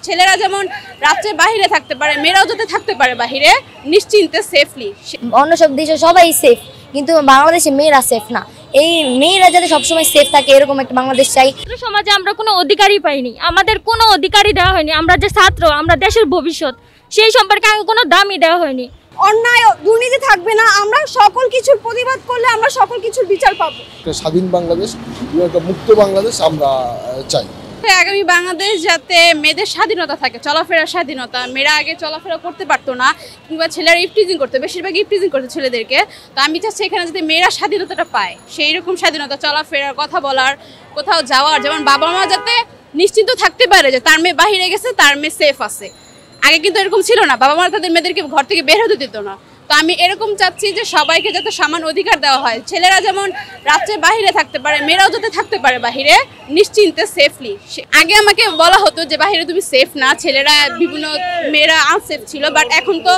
ছেলেরা যেমন রাত্রে বাহিরে থাকতে পারে, মেয়েরাও যাতে থাকতে পারে বাহিরে নিশ্চিন্তে সেফলি। অন্য সব দেশে সবাই সেফ, কিন্তু বাংলাদেশে মেয়েরা সেফ না। এই মেয়েরা যাতে সবসময় সেফ থাকে এরকম একটা বাংলাদেশ চাই। সমাজে আমরা কোনো অধিকারই পাইনি, আমাদের কোনো অধিকারই দেওয়া হয়নি। আমরা যে ছাত্র, আমরা দেশের ভবিষ্যৎ, সেই সম্পর্কে আগে কোনো দামই দেওয়া হয়নি। অন্যায় দুর্নীতি থাকবে না, আমরা সকল কিছুর প্রতিবাদ করলে আমরা সকল কিছুর বিচার পাবো। একটা স্বাধীন বাংলাদেশ, একটা মুক্ত বাংলাদেশ আমরা চাই। আগামী বাংলাদেশ যাতে মেয়েদের স্বাধীনতা থাকে, চলাফেরার স্বাধীনতা। মেয়েরা আগে চলাফেরা করতে পারতো না, কিংবা ছেলেরা ইফটিজিং করতো, বেশিরভাগ ইফটিজিং করতো ছেলেদেরকে। তো আমি চাচ্ছি এখানে যাতে মেয়েরা স্বাধীনতাটা পায়, সেই রকম স্বাধীনতা, চলাফেরার, কথা বলার, কোথাও যাওয়ার। যেমন বাবা মা যাতে নিশ্চিন্ত থাকতে পারে যে তার মেয়ে বাহিরে গেছে, তার মেয়ে সেফ আছে। আগে কিন্তু এরকম ছিল না, বাবা মা তাদের মেয়েদেরকে ঘর থেকে বের হতে দিত না। তো আমি এরকম চাচ্ছি যে সবাইকে যাতে সমান অধিকার দেওয়া হয়। ছেলেরা যেমন রাত্রে বাহিরে থাকতে পারে, মেয়েরাও যাতে থাকতে পারে বাহিরে নিশ্চিন্তে সেফলি। আগে আমাকে বলা হতো যে বাহিরে তুমি সেফ না, ছেলেরা বিভিন্ন মেয়েরা আনসেফ ছিল। বাট এখন তো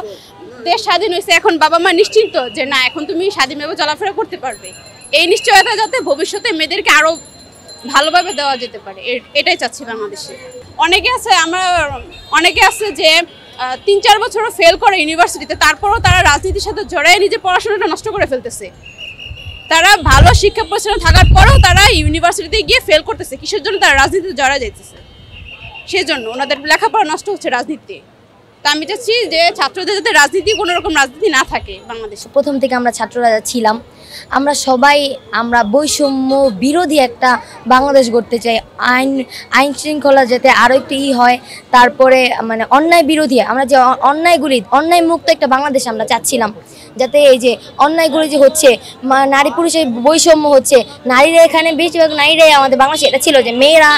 দেশ স্বাধীন হয়েছে, এখন বাবা মা নিশ্চিন্ত যে না, এখন তুমি স্বাধীনভাবে চলাফেরা করতে পারবে। এই নিশ্চয়তা যাতে ভবিষ্যতে মেয়েদেরকে আরও ভালোভাবে দেওয়া যেতে পারে, এটাই চাচ্ছি বাংলাদেশে। অনেকে আছে যে 3-4 বছরও ফেল করে ইউনিভার্সিটিতে, তারপরও তারা রাজনীতির সাথে জড়ায় নিজে পড়াশোনাটা নষ্ট করে ফেলতেছে। তারা ভালো শিক্ষা প্রতিষ্ঠানে থাকার পরেও তারা ইউনিভার্সিটিতে গিয়ে ফেল করতেছে। কিসের জন্য? তারা রাজনীতিতে জড়ায় যাইতেছে, সেজন্য ওনাদের লেখাপড়া নষ্ট হচ্ছে রাজনীতি। তা আমি চাচ্ছি যে ছাত্রদের যাতে রাজনীতি, কোনো রকম রাজনীতি না থাকে বাংলাদেশে। প্রথম থেকে আমরা ছাত্ররা ছিলাম, আমরা সবাই আমরা বৈষম্য বিরোধী একটা বাংলাদেশ গড়তে চাই। আইন শৃঙ্খলা যাতে আরও একটু হয়, তারপরে মানে অন্যায় বিরোধী, আমরা যে অন্যায় মুক্ত একটা বাংলাদেশ আমরা চাচ্ছিলাম। যাতে এই যে অন্যায়গুলি যে হচ্ছে, নারী পুরুষের বৈষম্য হচ্ছে, নারীরা এখানে বেশিরভাগ নারীরাই আমাদের বাংলাদেশে এটা ছিল যে মেয়েরা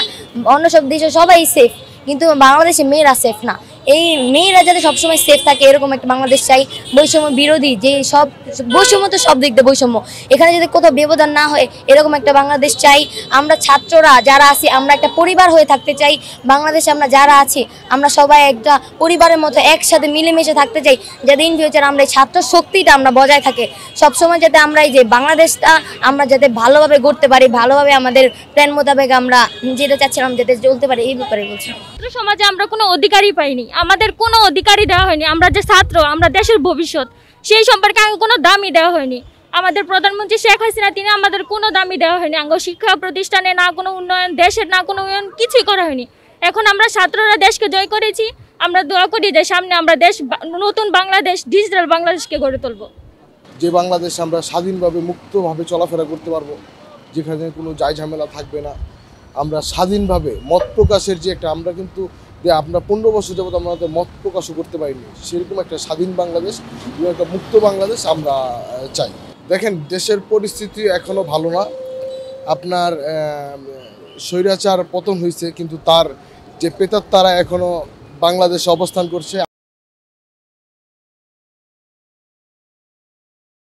অন্য সব দেশে সবাই সেফ, কিন্তু বাংলাদেশে মেয়েরা সেফ না। এই মেয়েরা যাতে সবসময় সেফ থাকে এরকম একটা বাংলাদেশ চাই, বৈষম্য বিরোধী। যে সব বৈষম্য তো সব দিক দিয়ে বৈষম্য, এখানে যদি কোথাও ব্যবধান না হয় এরকম একটা বাংলাদেশ চাই। আমরা ছাত্ররা যারা আছি আমরা একটা পরিবার হয়ে থাকতে চাই। বাংলাদেশে আমরা যারা আছি আমরা সবাই একটা পরিবারের মতো একসাথে মিলেমিশে থাকতে চাই, যাতে ইন ফিউচার আমরা এই ছাত্র শক্তিটা আমরা বজায় থাকে সবসময়, যাতে আমরা এই যে বাংলাদেশটা আমরা যাতে ভালোভাবে গড়তে পারি, ভালোভাবে আমাদের প্ল্যান মোতাবেক আমরা যেটা চাচ্ছিলাম যাতে চলতে পারি, এই ব্যাপারে বলছি। সমাজে আমরা কোনো অধিকারই পাইনি, আমাদের কোনো অধিকারই দেওয়া হয়নি। আমরা যে ছাত্র, আমরা দেশের ভবিষ্যৎ, সেই সম্পর্কে আগে কোনো দামই দেওয়া হয়নি। আমাদের প্রধানমন্ত্রী শেখ হাসিনা, তিনি আমাদের কোনো দামই দেওয়া হয়নি। আঙ্গ শিক্ষা প্রতিষ্ঠানে না কোনো উন্নয়ন, দেশের না কোনো উন্নয়ন, কিছুই করা হয়নি। এখন আমরা ছাত্ররা দেশকে জয় করেছি, আমরা দোয়া করি যে সামনে আমরা নতুন বাংলাদেশ, ডিজিটাল বাংলাদেশকে গড়ে তুলব। যে বাংলাদেশ আমরা স্বাধীনভাবে মুক্তভাবে চলাফেরা করতে পারবো, যেখানে কোনো যায় ঝামেলা থাকবে না। আমরা স্বাধীনভাবে মত প্রকাশের যে একটা, আমরা কিন্তু আমরা 15 বছর যাবত আমাদের মত প্রকাশও করতে পারিনি, সেরকম একটা স্বাধীন বাংলাদেশ, একটা মুক্ত বাংলাদেশ আমরা চাই। দেখেন, দেশের পরিস্থিতি এখনও ভালো না। আপনার স্বৈরাচার পতন হয়েছে, কিন্তু তার যে প্রেতাত্মারা এখনও বাংলাদেশে অবস্থান করছে।